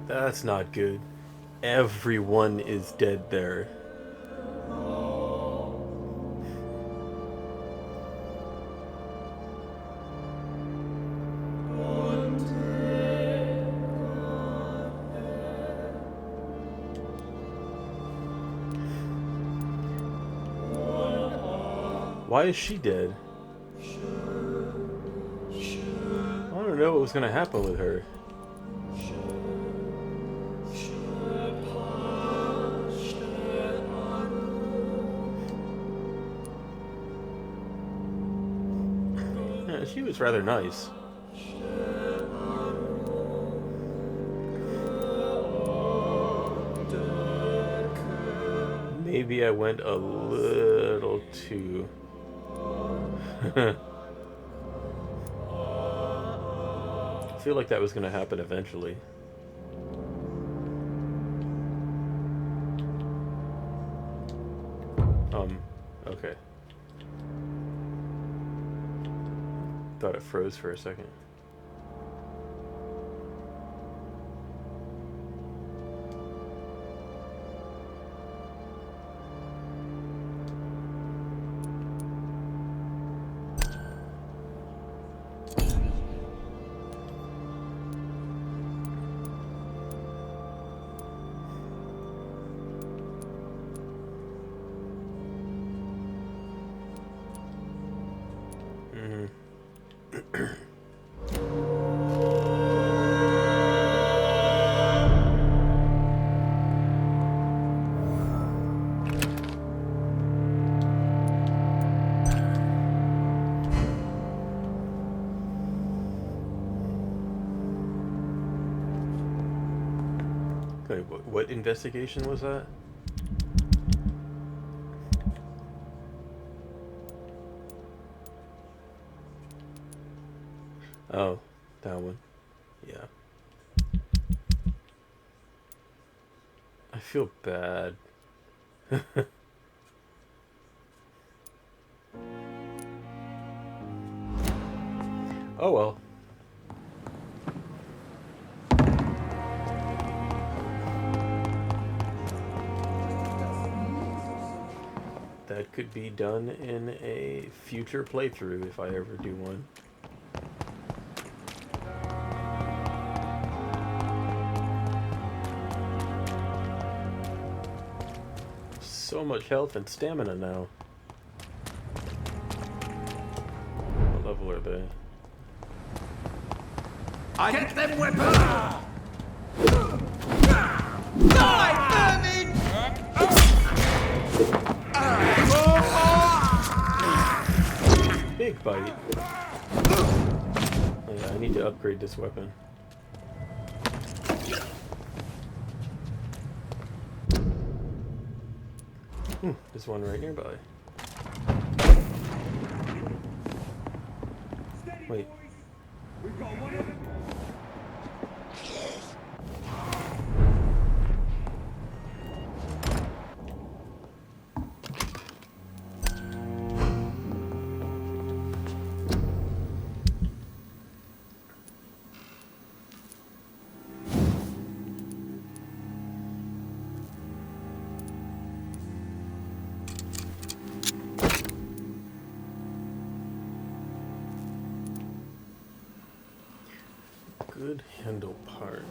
That's not good. Everyone is dead there. Why is she dead? I don't know what was gonna happen with her. Yeah, she was rather nice. Maybe I went a little too... I feel like that was gonna happen eventually. Okay. Thought it froze for a second. Wait, what investigation was that? Oh, that one. Yeah. I feel bad. Oh well. That could be done in a future playthrough if I ever do one. So much health and stamina now. What level are they? I get them weapons! Die, vermin! Big bite. Oh, yeah, I need to upgrade this weapon. There's one right nearby. Wait. Good handle part.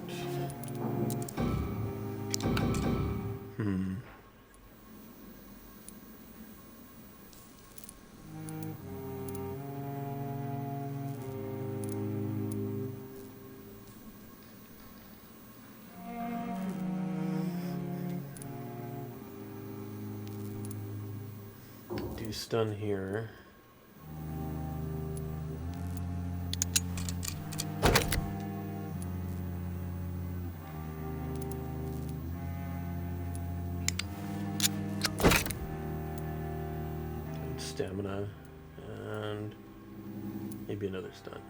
Do stun here. stamina, and maybe another stun.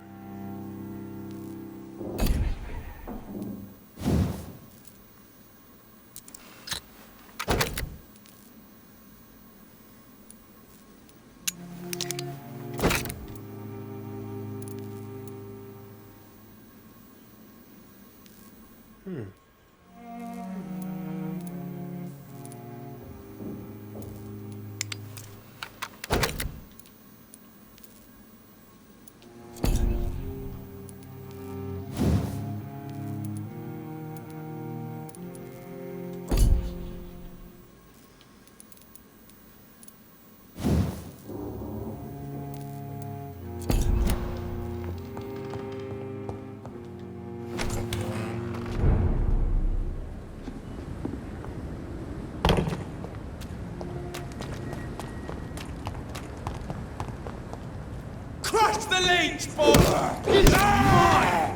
Crush the leech, boy! It's mine!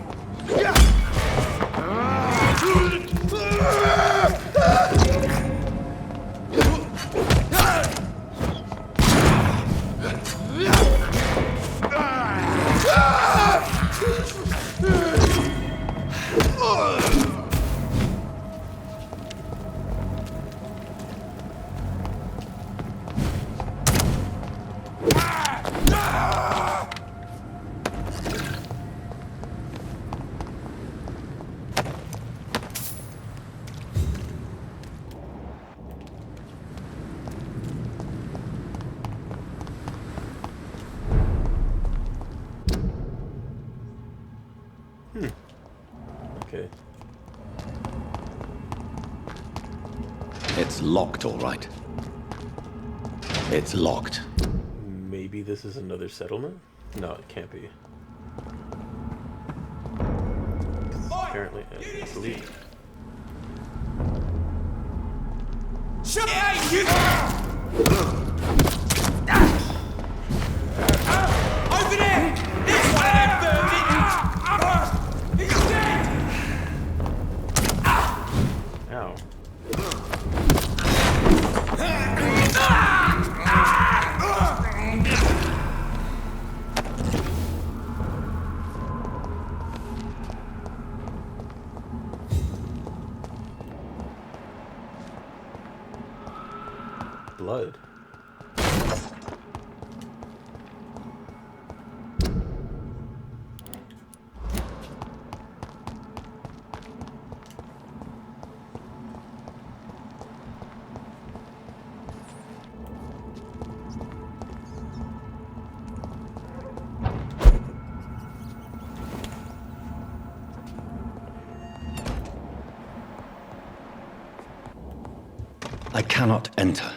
Okay. It's locked, all right. It's locked. Maybe this is another settlement? No, it can't be. Apparently, I believe. Shut up, you! Over there! It's one of them vermin! He's dead! Ow. Blood. I cannot enter.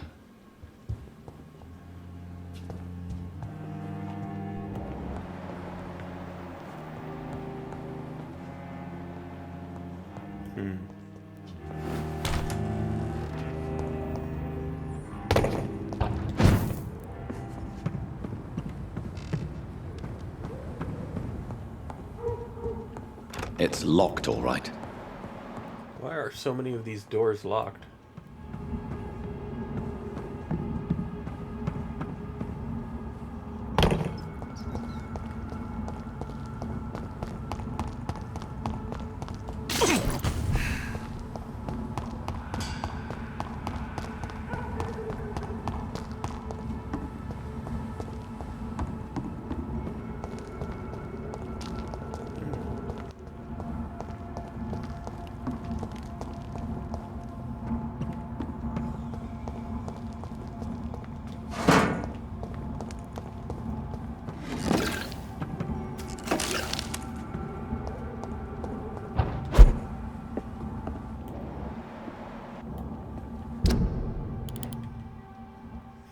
It's locked, all right. Why are so many of these doors locked?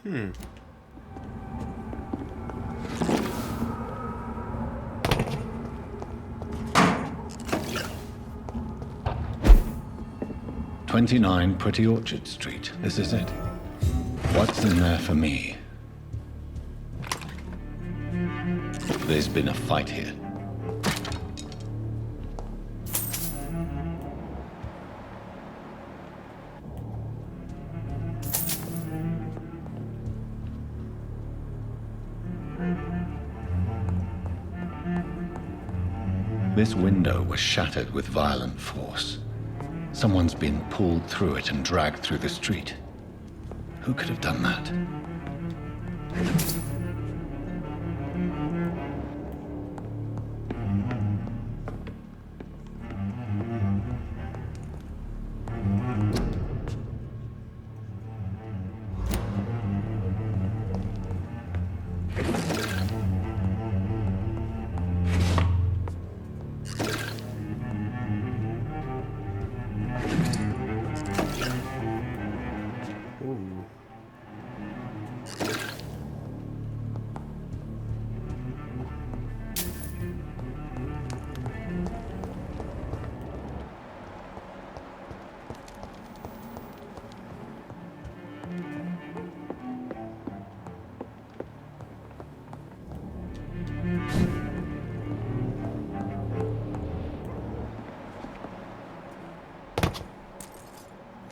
Hmm. 29 Pretty Orchard Street. This is it. What's in there for me? There's been a fight here. This window was shattered with violent force. Someone's been pulled through it and dragged through the street. Who could have done that? Ooh.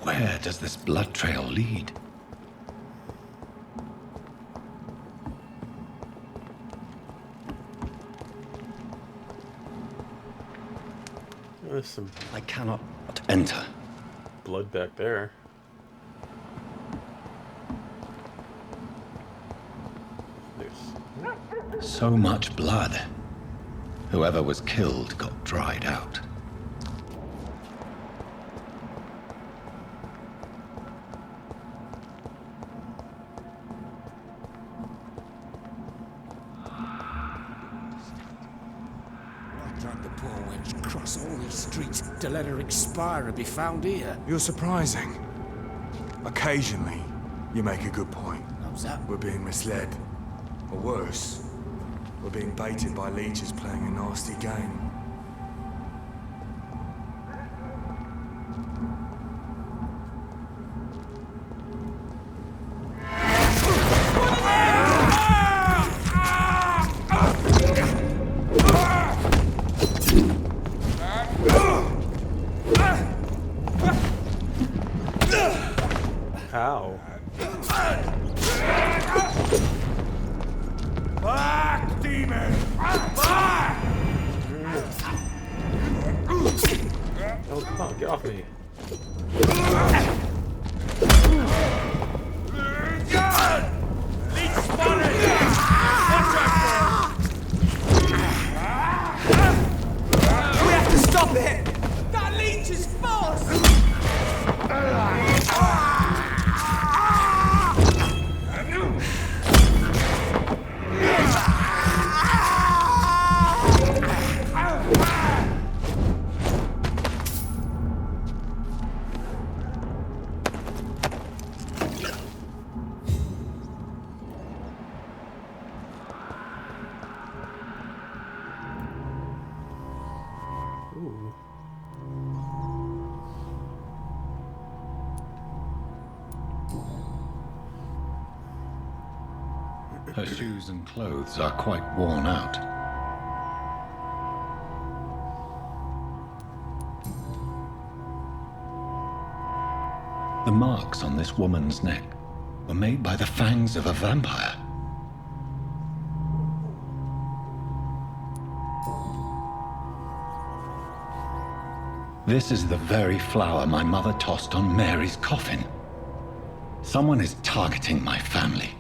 Where does this blood trail lead? There's some I cannot enter. blood back there. There's... So much blood. Whoever was killed got dried out. Drag the poor wench across all these streets to let her expire and be found here. You're surprising. Occasionally, you make a good point. How's that? We're being misled. Or worse, we're being baited by leeches playing a nasty game. Ow. Back, demon! Back! Oh, come on, get off me. Leech spotted! Watch out! We have to stop it! That leech is fast! Ooh. Her shoes and clothes are quite worn out. The marks on this woman's neck were made by the fangs of a vampire. This is the very flower my mother tossed on Mary's coffin. Someone is targeting my family.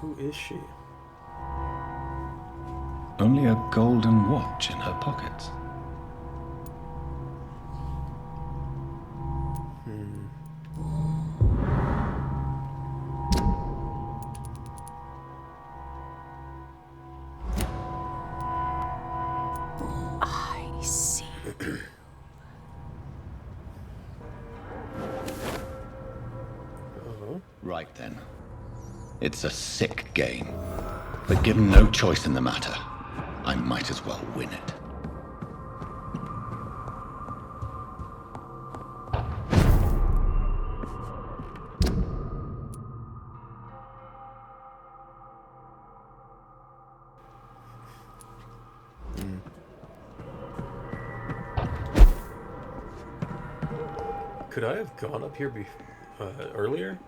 Who is she? Only a golden watch in her pockets. I see. Right then. It's a sick game. But given no choice in the matter, I might as well win it. Could I have gone up here earlier?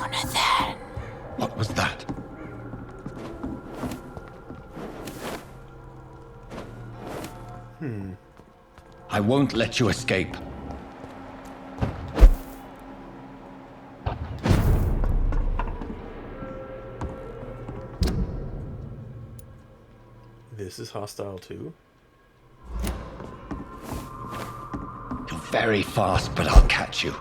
Jonathan. What was that? I won't let you escape. This is hostile too. You're very fast, but I'll catch you.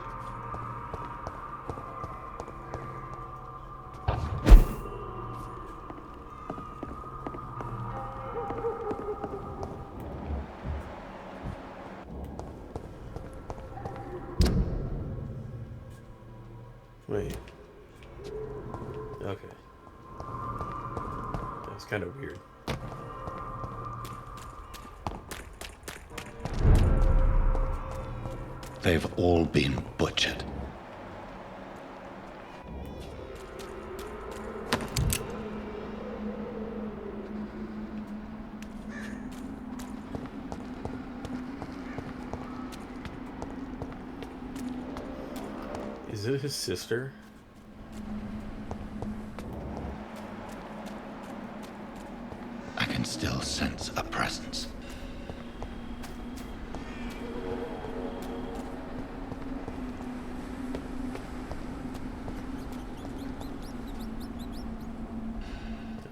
Wait. Okay. That's kind of weird. They've all been butchered. Is it his sister? I can still sense a presence.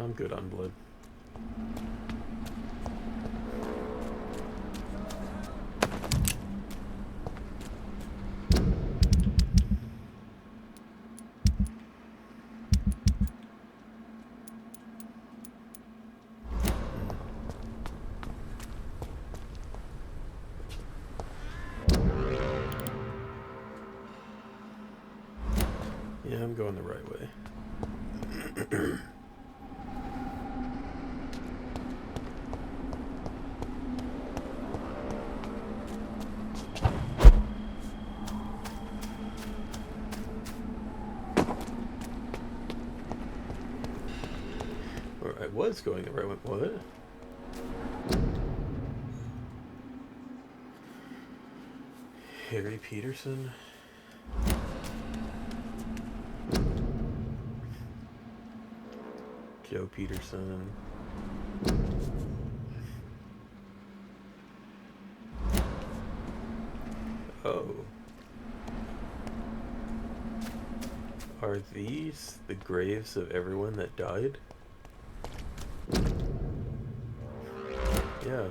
I'm good on blood. Yeah, I'm going the right way. Or I was going the right way. What? Harry Peterson? Joe Peterson. Oh. Are these the graves of everyone that died? Yeah.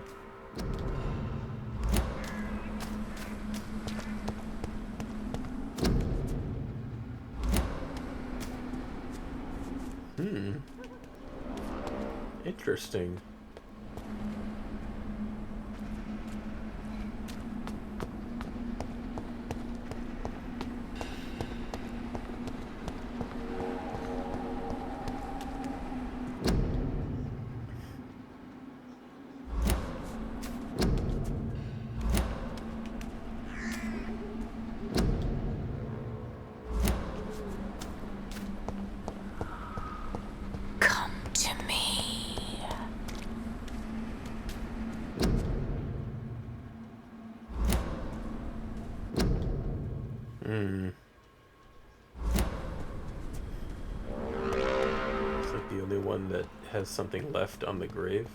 Interesting. Come to me. It's like the only one that has something left on the grave.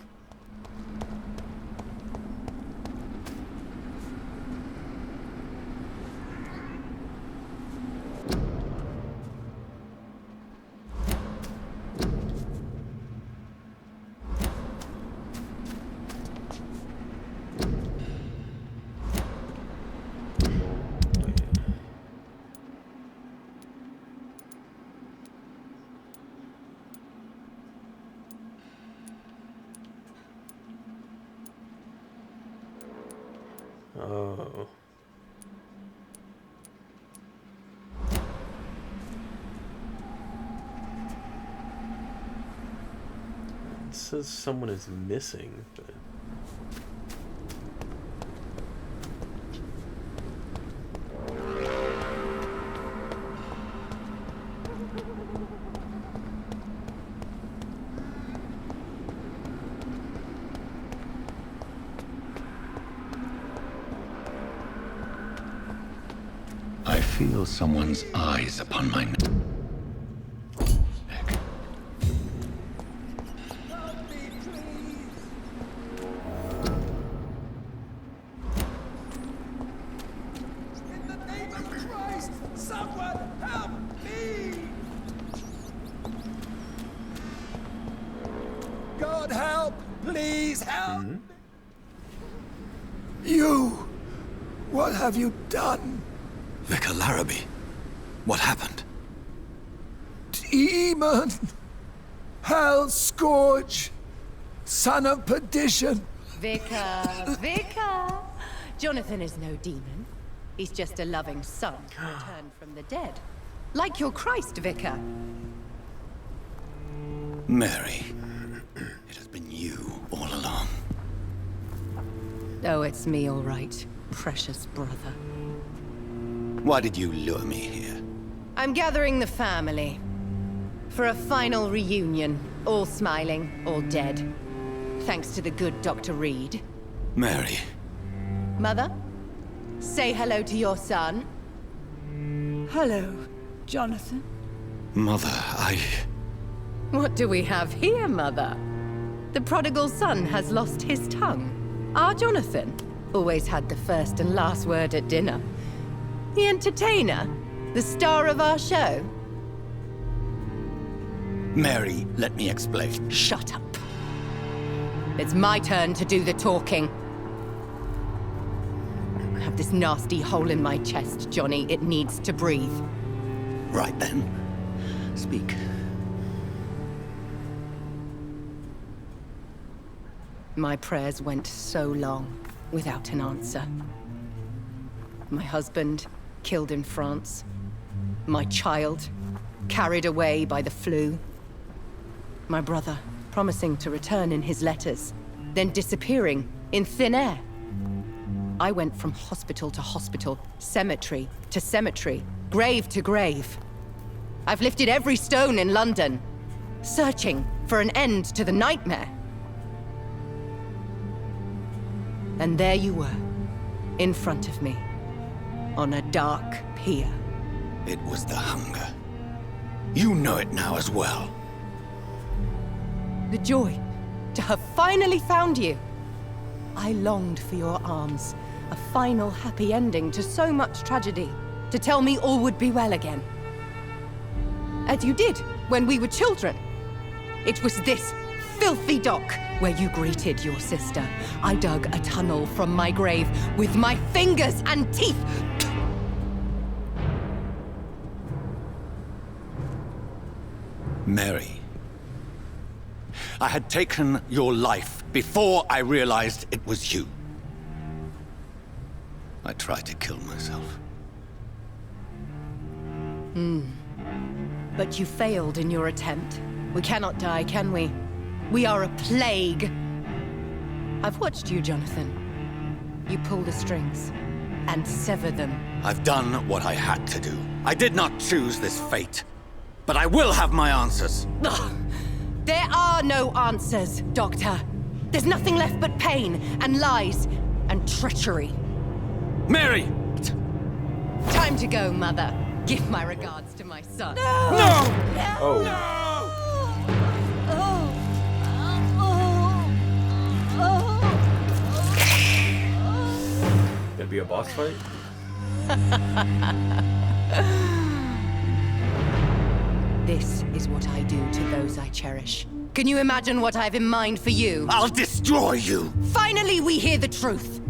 Oh. It says someone is missing, but... I feel someone's eyes upon my neck. God, help! Please help! You! What have you done? Vicar Larrabee, what happened? Demon! Hell scourge! Son of perdition! Vicar. Jonathan is no demon. He's just a loving son returned from the dead. Like your Christ, Vicar. Mary, it has been you all along. Oh, it's me, all right. Precious brother. Why did you lure me here? I'm gathering the family. For a final reunion. All smiling, all dead. Thanks to the good Dr. Reed. Mary, Mother, say hello to your son. Hello, Jonathan. Mother, What do we have here, Mother? The prodigal son has lost his tongue. Our Jonathan always had the first and last word at dinner. The entertainer, the star of our show. Mary, let me explain. Shut up. It's my turn to do the talking. I have this nasty hole in my chest, Johnny. It needs to breathe. Right then, speak. My prayers went so long without an answer. My husband killed in France. My child carried away by the flu. My brother promising to return in his letters, then disappearing in thin air. I went from hospital to hospital, cemetery to cemetery, grave to grave. I've lifted every stone in London, searching for an end to the nightmare. And there you were, in front of me, on a dark pier. It was the hunger. You know it now as well. The joy to have finally found you. I longed for your arms, a final happy ending to so much tragedy, to tell me all would be well again. As you did when we were children. It was this filthy dock where you greeted your sister. I dug a tunnel from my grave with my fingers and teeth. Mary, I had taken your life before I realized it was you. I tried to kill myself. But you failed in your attempt. We cannot die, can we? We are a plague. I've watched you, Jonathan. You pull the strings and sever them. I've done what I had to do. I did not choose this fate. But I will have my answers. Ugh. There are no answers, Doctor. There's nothing left but pain and lies and treachery. Mary! Time to go, Mother. Give my regards to my son. No! Oh. Gonna be a boss fight? This is what I do to those I cherish. Can you imagine what I've in mind for you? I'll destroy you! Finally, we hear the truth.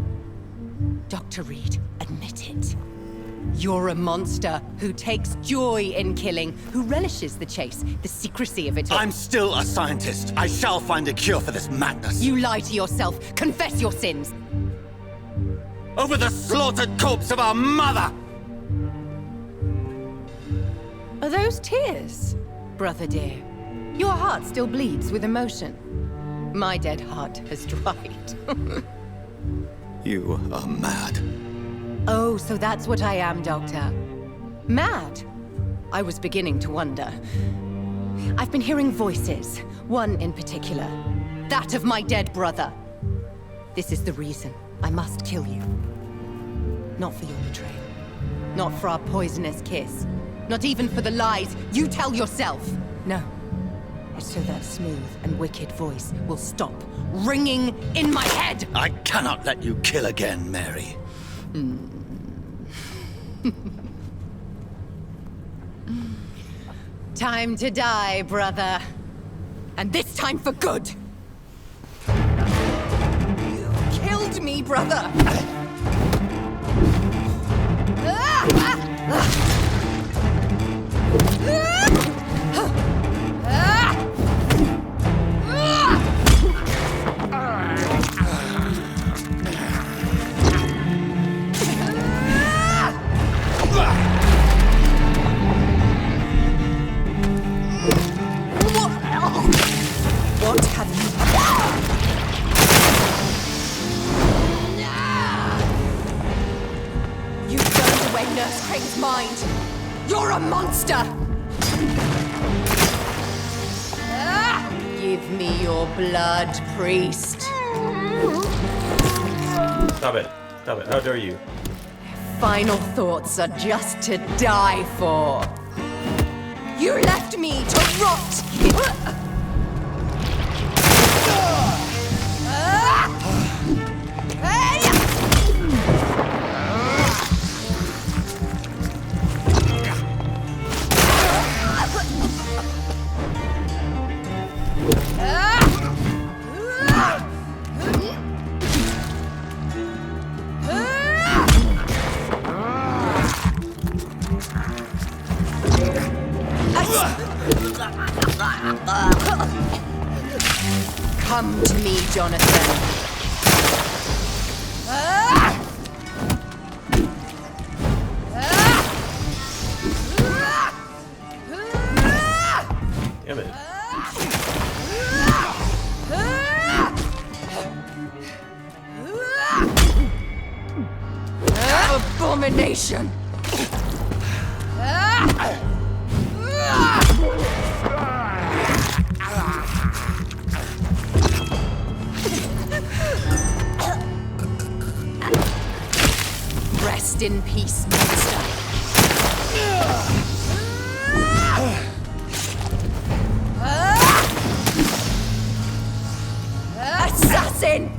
Dr. Reed, admit it. You're a monster who takes joy in killing, who relishes the chase, the secrecy of it all. I'm still a scientist. I shall find a cure for this madness. You lie to yourself. Confess your sins. Over the slaughtered corpse of our mother! Are those tears, brother dear? Your heart still bleeds with emotion. My dead heart has dried. You are mad. Oh, so that's what I am, Doctor. Mad? I was beginning to wonder. I've been hearing voices, one in particular. That of my dead brother. This is the reason I must kill you. Not for your betrayal. Not for our poisonous kiss. Not even for the lies you tell yourself. No. It's so that smooth and wicked voice will stop ringing in my head! I cannot let you kill again, Mary. Time to die, brother. And this time for good! left me, brother! What have you You burned away Nurse Crane's mind! You're a monster! Give me your blood, priest. Stop it. Stop it. How dare you? Final thoughts are just to die for. You left me to rot! Come to me, Jonathan. Damn it. Abomination! Rest in peace, monster. Assassin!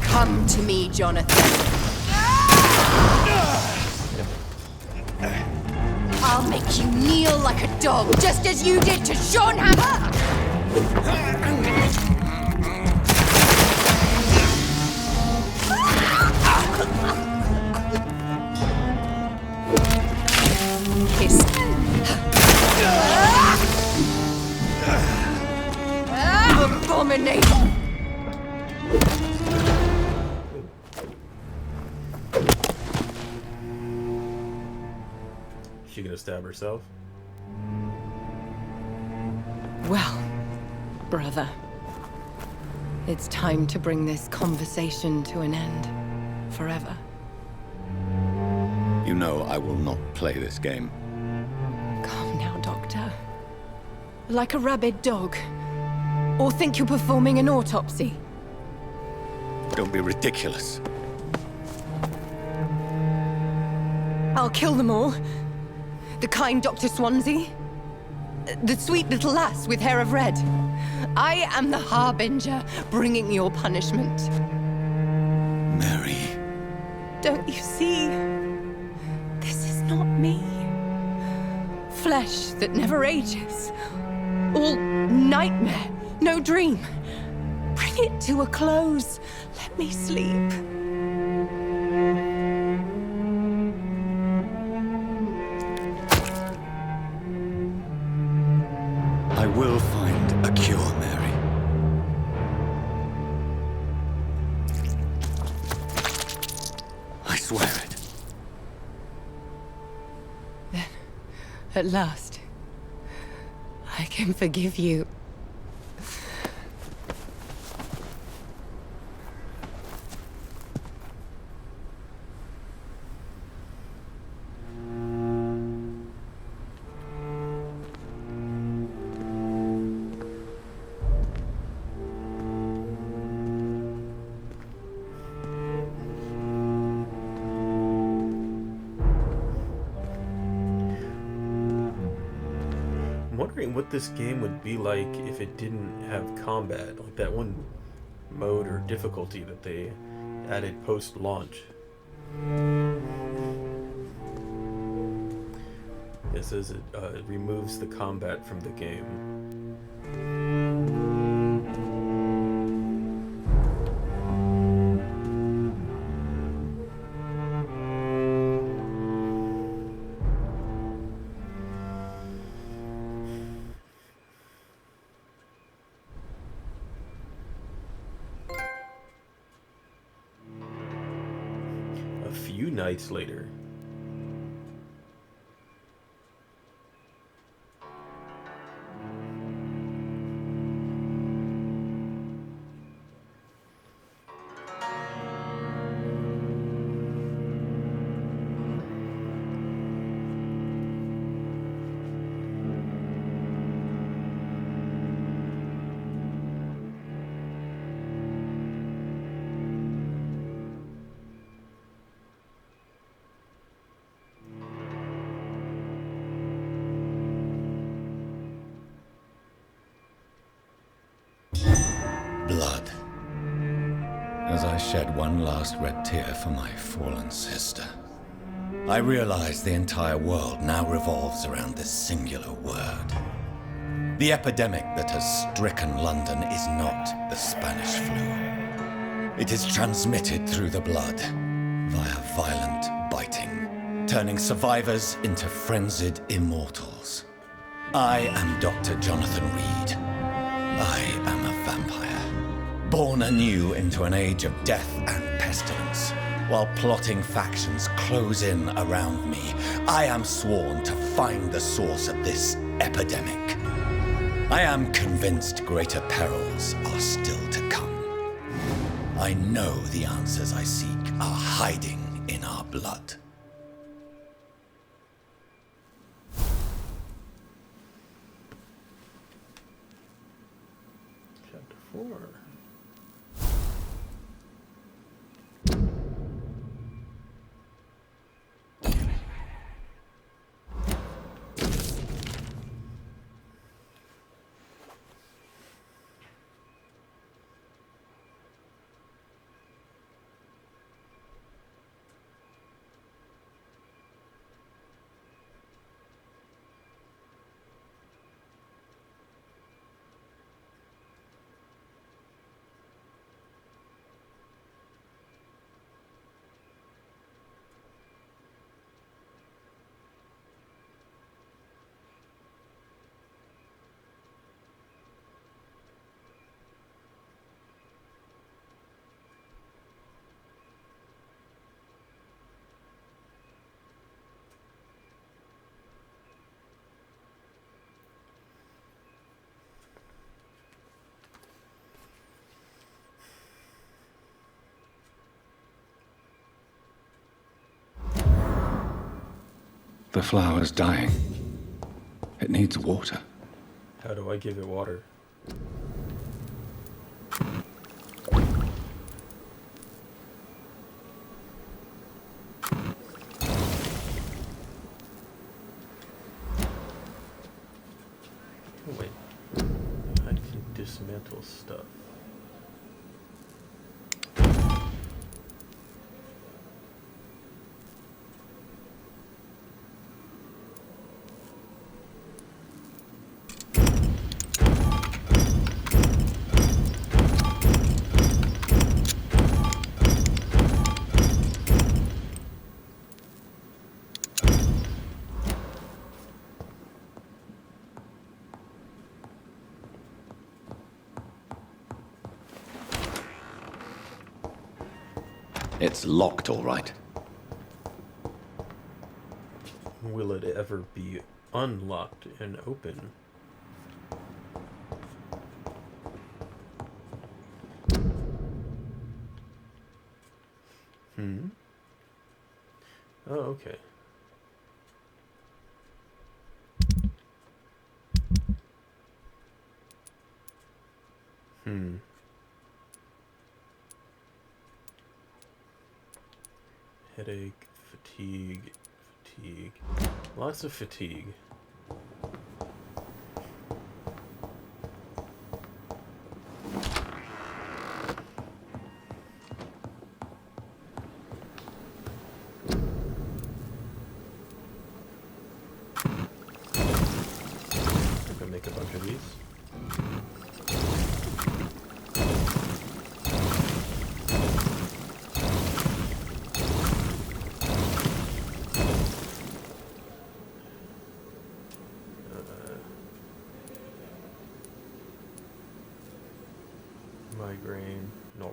Come to me, Jonathan. I'll make you kneel like a dog, just as you did to Sean Hammer! Kiss. Abomination! She gonna stab herself? Well, brother, it's time to bring this conversation to an end. Forever. You know I will not play this game. Calm now, Doctor. Like a rabid dog. Or think you're performing an autopsy. Don't be ridiculous. I'll kill them all. The kind Dr. Swansea. The sweet little lass with hair of red. I am the Harbinger, bringing your punishment. Mary. Don't you see? This is not me. Flesh that never ages. All nightmare, no dream. Bring it to a close. Let me sleep. I will find a cure, Mary. I swear it. Then, at last, I can forgive you. wondering what this game would be like if it didn't have combat, like that one mode or difficulty that they added post-launch. It says it removes the combat from the game. A few nights later. Blood. As I shed one last red tear for my fallen sister, I realize the entire world now revolves around this singular word. The epidemic that has stricken London is not the Spanish flu. It is transmitted through the blood, via violent biting, turning survivors into frenzied immortals. I am Dr. Jonathan Reed. I am a vampire, born anew into an age of death and pestilence. While plotting factions close in around me, I am sworn to find the source of this epidemic. I am convinced greater perils are still to come. I know the answers I seek are hiding in our blood. Chapter 4. The flower's dying. It needs water. How do I give it water? Oh, wait. I can dismantle stuff. It's locked, all right. Will it ever be unlocked and open? Oh, okay. Headache, fatigue. Lots of fatigue.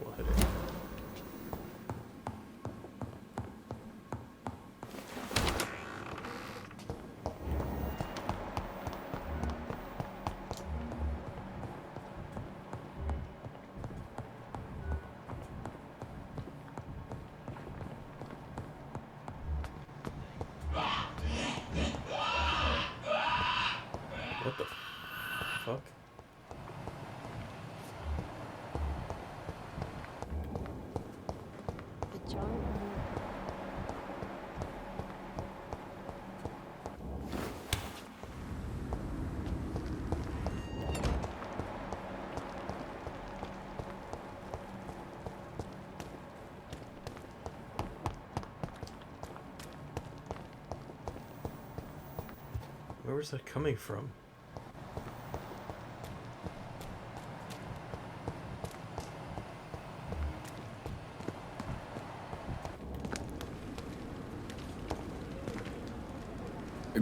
we'll hit it. What the fuck? Where was that coming from?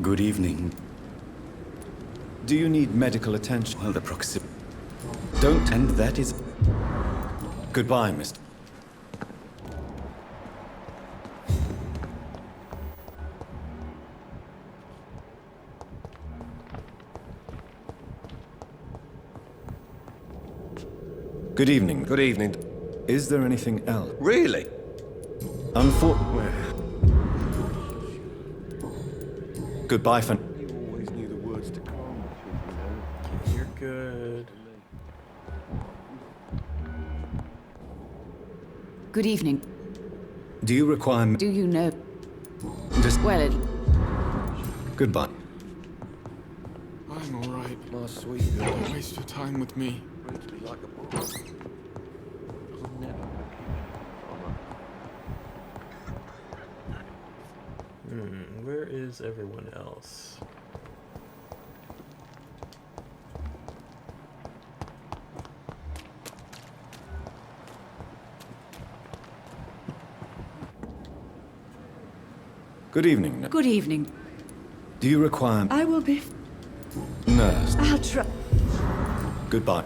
Good evening. Do you need medical attention? Well, the proximity. Don't, and that is. Goodbye, Mr. Good evening. Good evening. Is there anything else? Really? Goodbye for. You always knew the words to calm the You're good. Good evening. Do you require? Do you know? Just. Well, Goodbye. I'm all right. My sweet girl. Don't waste your time with me. Treats me like a boy. I'll never Where is everyone else? Good evening. good evening. Do you require? I will be. Nurse. I'll try. Goodbye.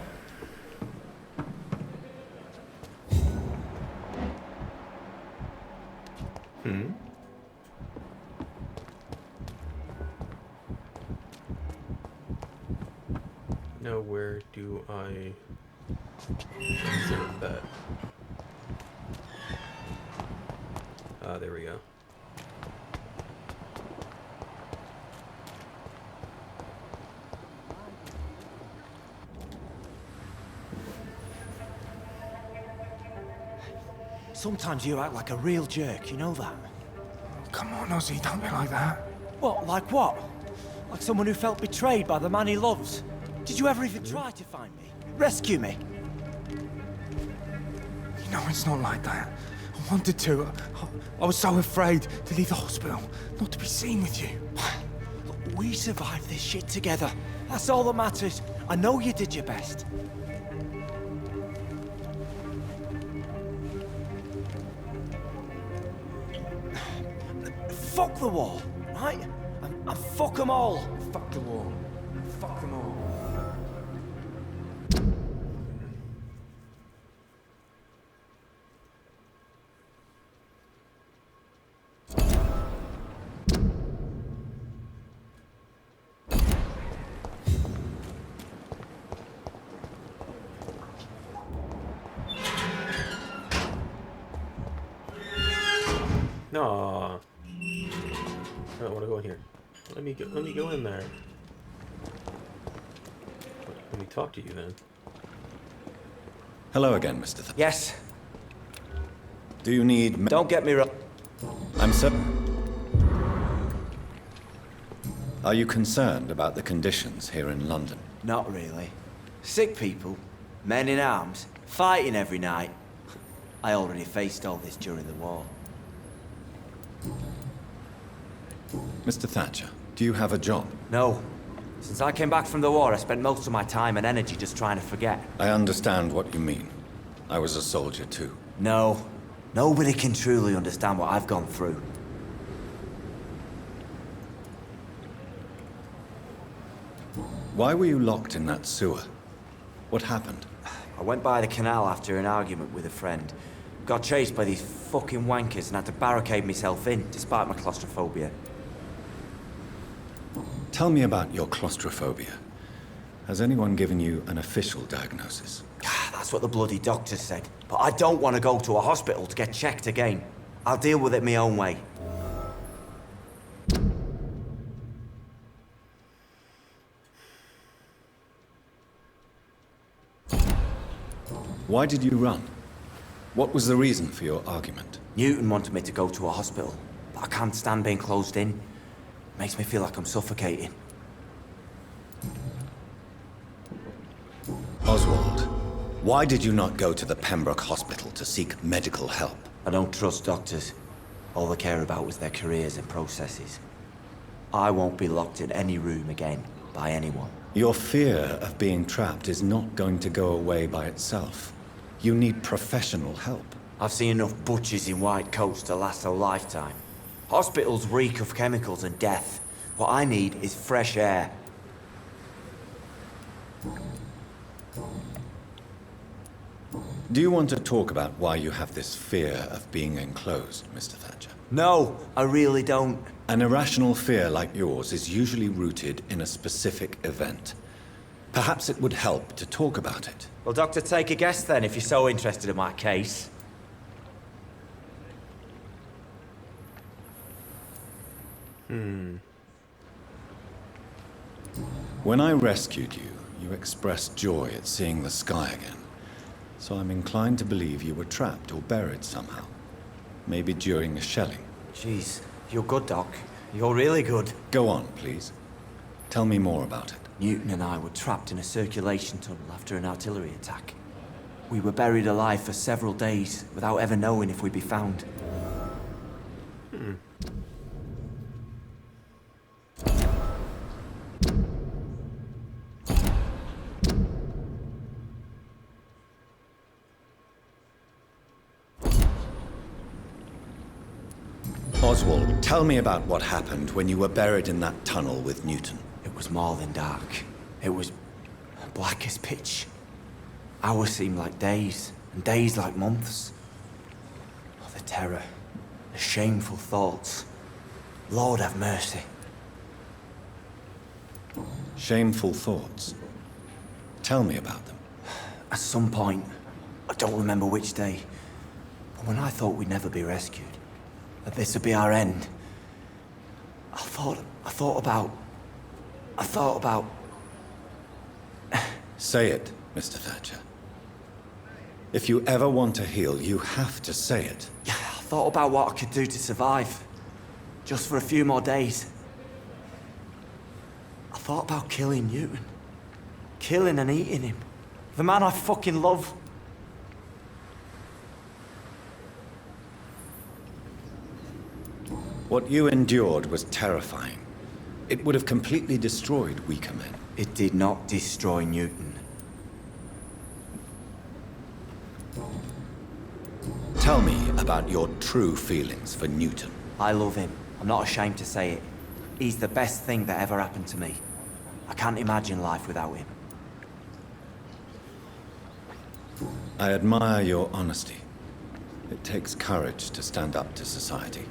Now where do I insert that? Ah, there we go. Sometimes you act like a real jerk, you know that? Come on, Ozzy, don't be like that. What, like what? Like someone who felt betrayed by the man he loves? Did you ever even try to find me? Rescue me? You know, it's not like that. I wanted to. I was so afraid to leave the hospital, not to be seen with you. Look, we survived this shit together. That's all that matters. I know you did your best. Fuck the wall, right? And fuck them all. Fuck the war. Fuck them all. No. I don't want to go in here. Let me go in there. Let me talk to you then. Hello again, Mr. Yes, Do you need? don't get me wrong. I'm so. Are you concerned about the conditions here in London? Not really. Sick people, men in arms, fighting every night. I already faced all this during the war. Mr. Thatcher, do you have a job? No. Since I came back from the war, I spent most of my time and energy just trying to forget. I understand what you mean. I was a soldier too. No. Nobody can truly understand what I've gone through. Why were you locked in that sewer? What happened? I went by the canal after an argument with a friend. Got chased by these fucking wankers and had to barricade myself in, despite my claustrophobia. Tell me about your claustrophobia. Has anyone given you an official diagnosis? That's what the bloody doctor said. But I don't want to go to a hospital to get checked again. I'll deal with it my own way. Why did you run? What was the reason for your argument? Newton wanted me to go to a hospital, but I can't stand being closed in. Makes me feel like I'm suffocating. Oswald, why did you not go to the Pembroke Hospital to seek medical help? I don't trust doctors. All they care about was their careers and processes. I won't be locked in any room again by anyone. Your fear of being trapped is not going to go away by itself. You need professional help. I've seen enough butchers in white coats to last a lifetime. Hospitals reek of chemicals and death. What I need is fresh air. Do you want to talk about why you have this fear of being enclosed, Mr. Thatcher? No, I really don't. An irrational fear like yours is usually rooted in a specific event. Perhaps it would help to talk about it. Well, Doctor, take a guess then, if you're so interested in my case. When I rescued you, you expressed joy at seeing the sky again. So I'm inclined to believe you were trapped or buried somehow. Maybe during a shelling. Jeez, you're good, Doc. You're really good. Go on, please. Tell me more about it. Newton and I were trapped in a circulation tunnel after an artillery attack. We were buried alive for several days without ever knowing if we'd be found. Oswald, tell me about what happened when you were buried in that tunnel with Newton. It was more than dark. It was black as pitch. Hours seemed like days, and days like months. Oh, the terror, the shameful thoughts. Lord have mercy. Shameful thoughts. Tell me about them. At some point, I don't remember which day, but when I thought we'd never be rescued, that this would be our end, I thought about... Say it, Mr. Thatcher. If you ever want to heal, you have to say it. Yeah, I thought about what I could do to survive. Just for a few more days. I thought about killing Newton. Killing and eating him. The man I fucking love. What you endured was terrifying. It would have completely destroyed weaker men. It did not destroy Newton. Tell me about your true feelings for Newton. I love him. I'm not ashamed to say it. He's the best thing that ever happened to me. I can't imagine life without him. I admire your honesty. It takes courage to stand up to society.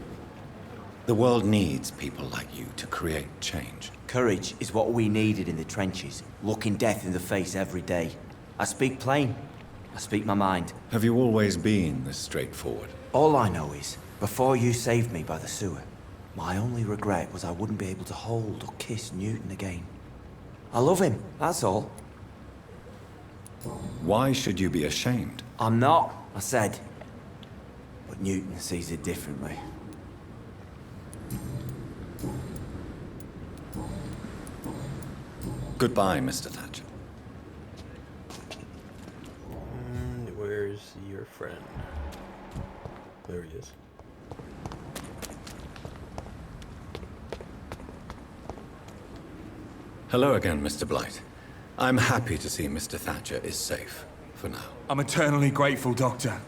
The world needs people like you to create change. Courage is what we needed in the trenches, looking death in the face every day. I speak plain. I speak my mind. Have you always been this straightforward? All I know is, before you saved me by the sewer, my only regret was I wouldn't be able to hold or kiss Newton again. I love him, that's all. Why should you be ashamed? I'm not, I said. But Newton sees it differently. Goodbye, Mr. Thatcher. Where's your friend? There he is. Hello again, Mr. Blight. I'm happy to see Mr. Thatcher is safe, for now. I'm eternally grateful, Doctor.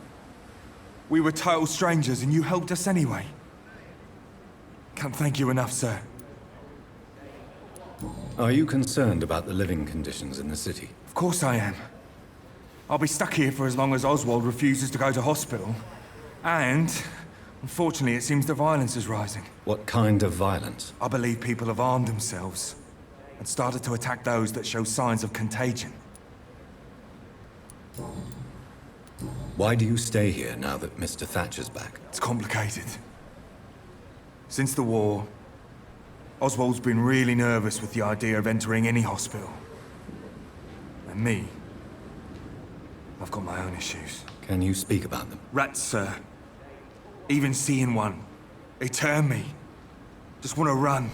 We were total strangers and you helped us anyway. Can't thank you enough, sir. Are you concerned about the living conditions in the city? Of course I am. I'll be stuck here for as long as Oswald refuses to go to hospital. And, unfortunately, it seems the violence is rising. What kind of violence? I believe people have armed themselves and started to attack those that show signs of contagion. Why do you stay here now that Mr. Thatcher's back? It's complicated. Since the war, Oswald's been really nervous with the idea of entering any hospital. And me, I've got my own issues. Can you speak about them? Rats, sir. Even seeing one, they turn me. Just want to run.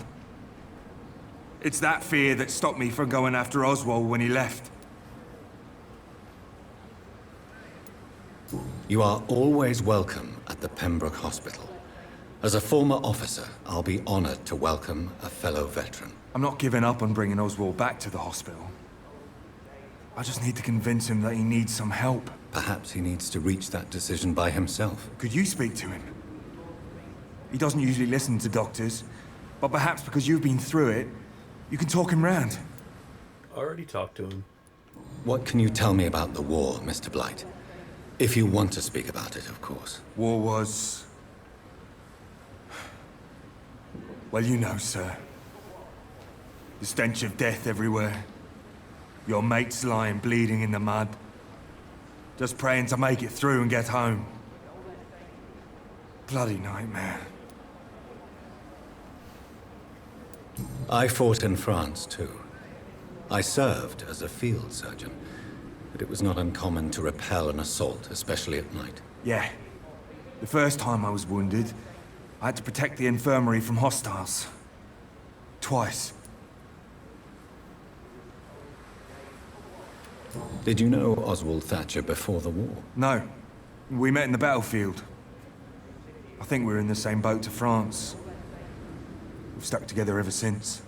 It's that fear that stopped me from going after Oswald when he left. You are always welcome at the Pembroke Hospital. As a former officer, I'll be honored to welcome a fellow veteran. I'm not giving up on bringing Oswald back to the hospital. I just need to convince him that he needs some help. Perhaps he needs to reach that decision by himself. Could you speak to him? He doesn't usually listen to doctors, but perhaps because you've been through it, you can talk him round. I already talked to him. What can you tell me about the war, Mr. Blight? If you want to speak about it, of course. War was... well, you know, sir. The stench of death everywhere. Your mates lying bleeding in the mud. Just praying to make it through and get home. Bloody nightmare. I fought in France, too. I served as a field surgeon, but it was not uncommon to repel an assault, especially at night. Yeah. The first time I was wounded, I had to protect the infirmary from hostiles. Twice. Did you know Oswald Thatcher before the war? No. We met in the battlefield. I think we're in the same boat to France. We've stuck together ever since.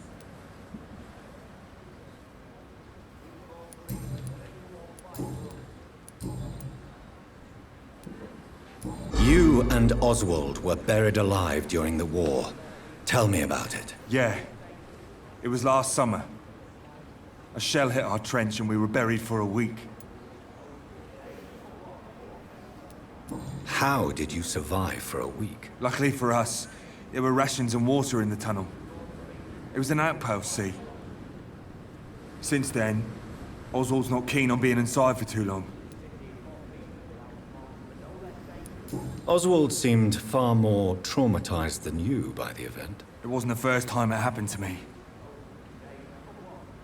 You and Oswald were buried alive during the war. Tell me about it. Yeah. It was last summer. A shell hit our trench and we were buried for a week. How did you survive for a week? Luckily for us, there were rations and water in the tunnel. It was an outpost, see. Since then, Oswald's not keen on being inside for too long. Oswald seemed far more traumatized than you by the event. It wasn't the first time it happened to me.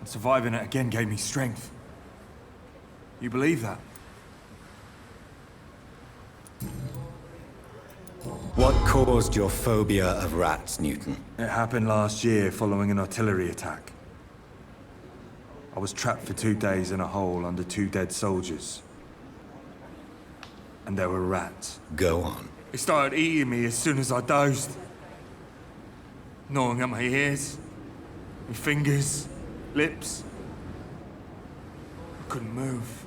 And surviving it again gave me strength. You believe that? What caused your phobia of rats, Newton? It happened last year following an artillery attack. I was trapped for 2 days in a hole under 2 dead soldiers. And there were rats. Go on. They started eating me as soon as I dozed. Gnawing at my ears, my fingers, lips. I couldn't move.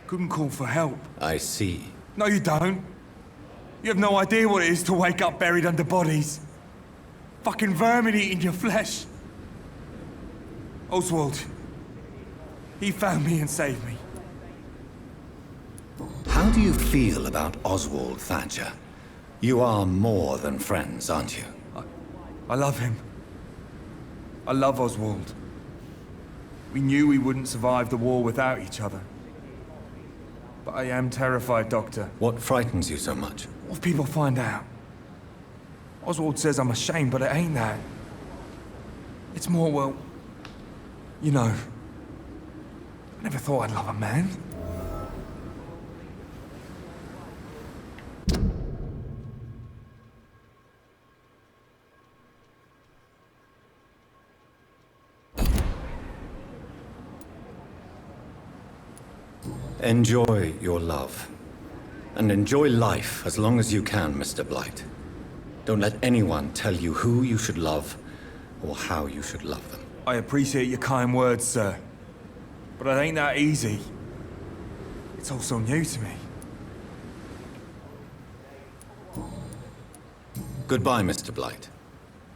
Couldn't call for help. I see. No, you don't. You have no idea what it is to wake up buried under bodies. Fucking vermin eating your flesh. Oswald. He found me and saved me. How do you feel about Oswald Thatcher? You are more than friends, aren't you? I love him. I love Oswald. We knew we wouldn't survive the war without each other. But I am terrified, Doctor. What frightens you so much? What if people find out? Oswald says I'm ashamed, but it ain't that. It's more, well, you know, I never thought I'd love a man. Enjoy your love. And enjoy life as long as you can, Mr. Blight. Don't let anyone tell you who you should love or how you should love them. I appreciate your kind words, sir. But it ain't that easy. It's all so new to me. Goodbye, Mr. Blight.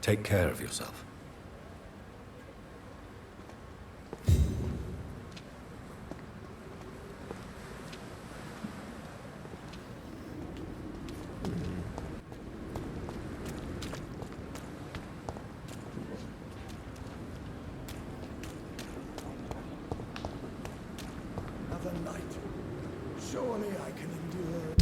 Take care of yourself. Surely I can endure.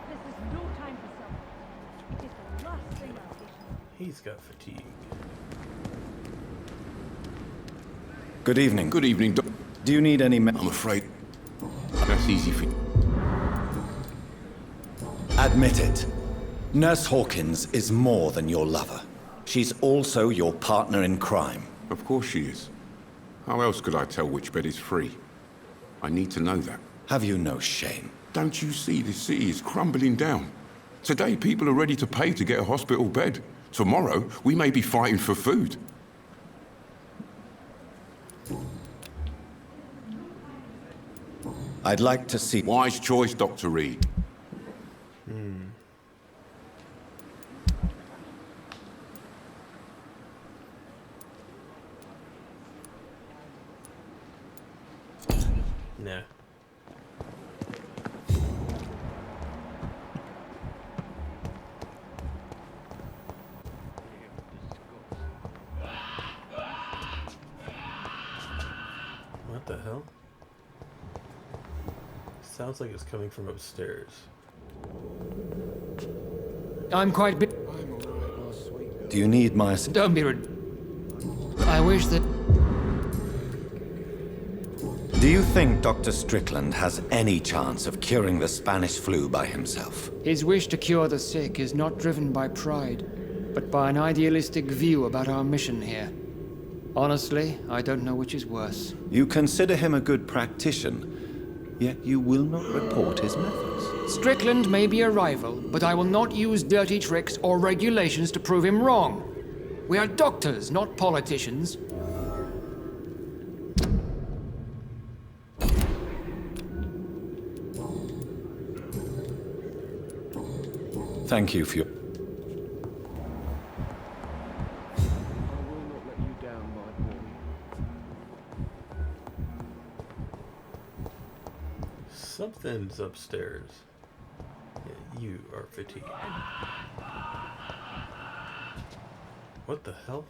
This is no time for self. It is the last thing I wish. He's got fatigue. Good evening. Good evening, Doc. Do you need any I'm afraid that's easy for you. Admit it. Nurse Hawkins is more than your lover. She's also your partner in crime. Of course she is. How else could I tell which bed is free? I need to know that. Have you no shame? Don't you see this city is crumbling down? Today, people are ready to pay to get a hospital bed. Tomorrow, we may be fighting for food. I'd like to see... Wise choice, Dr. Reed. Nah. What the hell? Sounds like it's coming from upstairs. I'm quite bit. Do you need my... Don't be I wish that. Do you think Dr. Strickland has any chance of curing the Spanish flu by himself? His wish to cure the sick is not driven by pride, but by an idealistic view about our mission here. Honestly, I don't know which is worse. You consider him a good practitioner, yet you will not report his methods. Strickland may be a rival, but I will not use dirty tricks or regulations to prove him wrong. We are doctors, not politicians. Thank you for your... Something's upstairs. Yeah, you are fatigued. What the hell?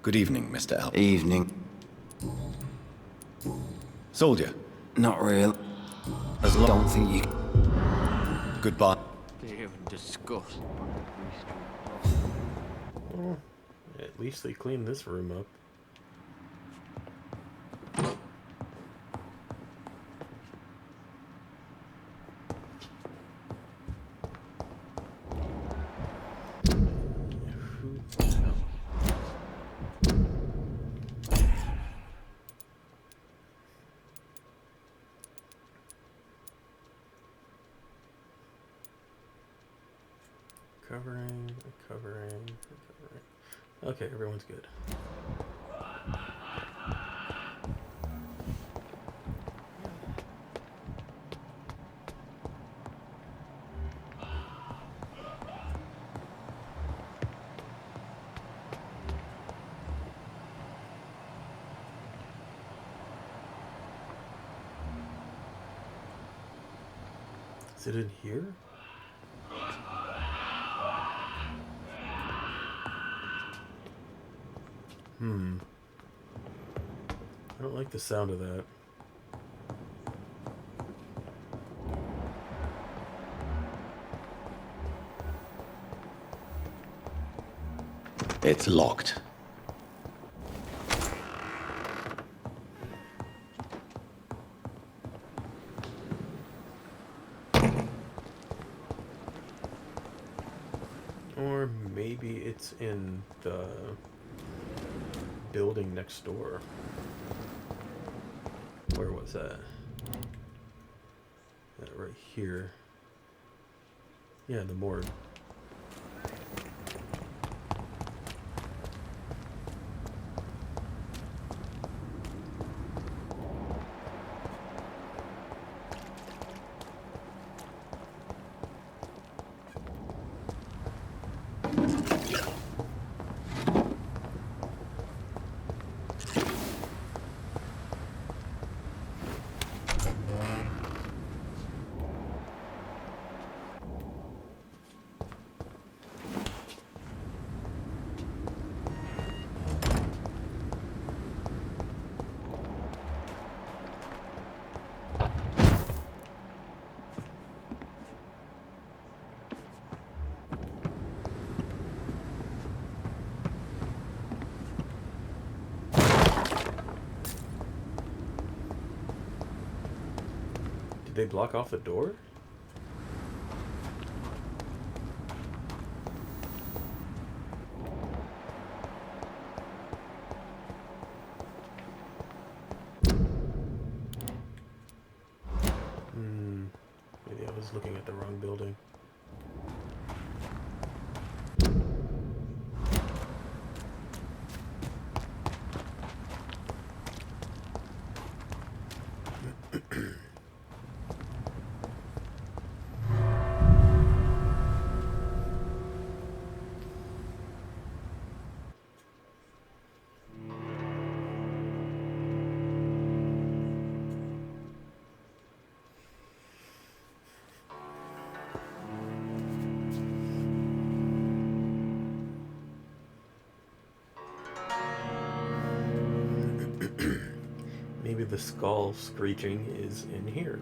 Good evening, Mr. Al. Evening. Soldier. Not real. As long... Don't think you... Goodbye. Even disgust. Well, at least they cleaned this room up. Covering. Okay, everyone's good. Is it in here? I don't like the sound of that. It's locked. Or maybe it's in the building next door. Where was that? That right here. Yeah, the morgue. Did they block off the door? Maybe I was looking at the wrong building. Maybe the skull screeching is in here.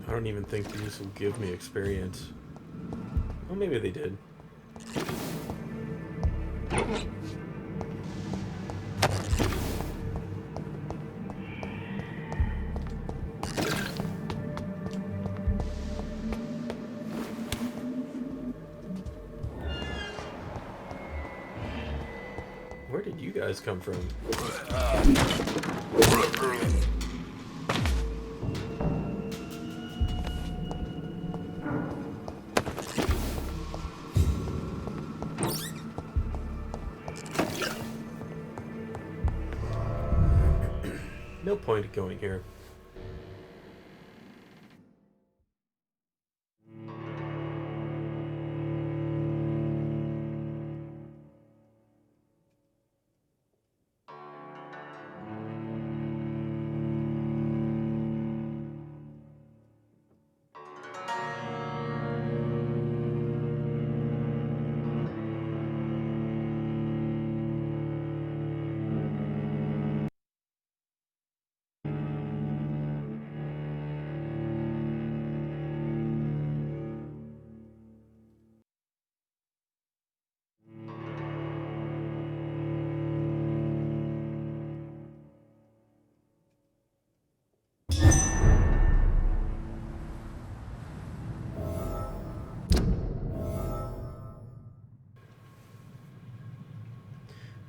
I don't even think these will give me experience. Well, maybe they did. Where did you guys come from? No point going here.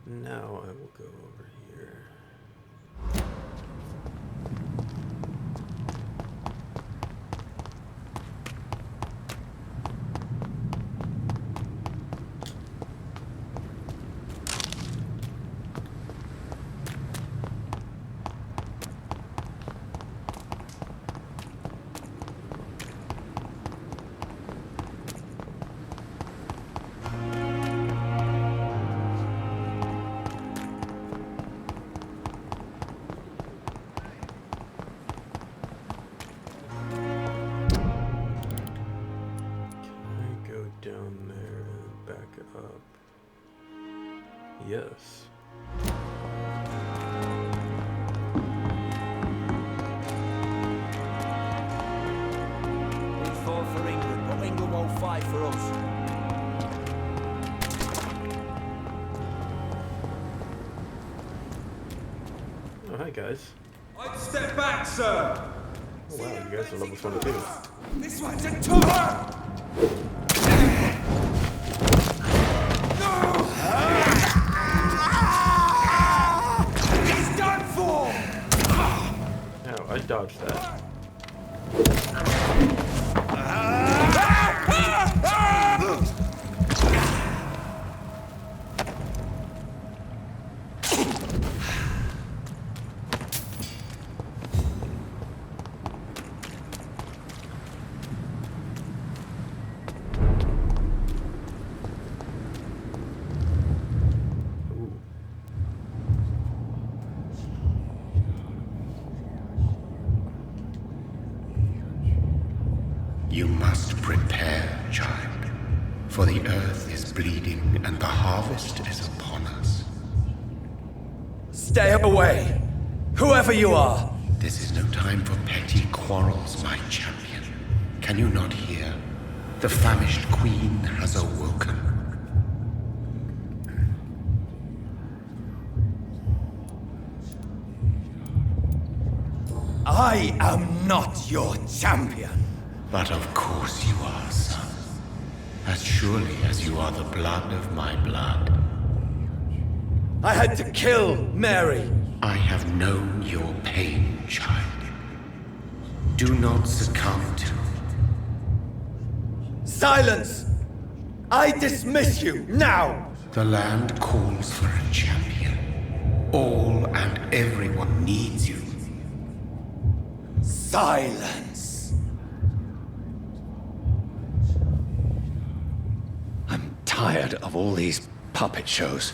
Now I will go over here. Down there and back up. Yes. We fought for England, but England won't fight for us. guys. I'd step back, sir! Oh wow, you guys are level 22. This one's a tower! No! He's done for! Ow, I dodged that. You must prepare, child, for the earth is bleeding and the harvest is upon us. Stay away! Whoever you are! This is no time for petty quarrels, my champion. Can you not hear? The famished queen has awoken. I am not your champion! But of course you are, son. As surely as you are the blood of my blood. I had to kill Mary! I have known your pain, child. Do not succumb to... Silence! I dismiss you, now! The land calls for a champion. All and everyone needs you. Silence! I'm tired of all these puppet shows.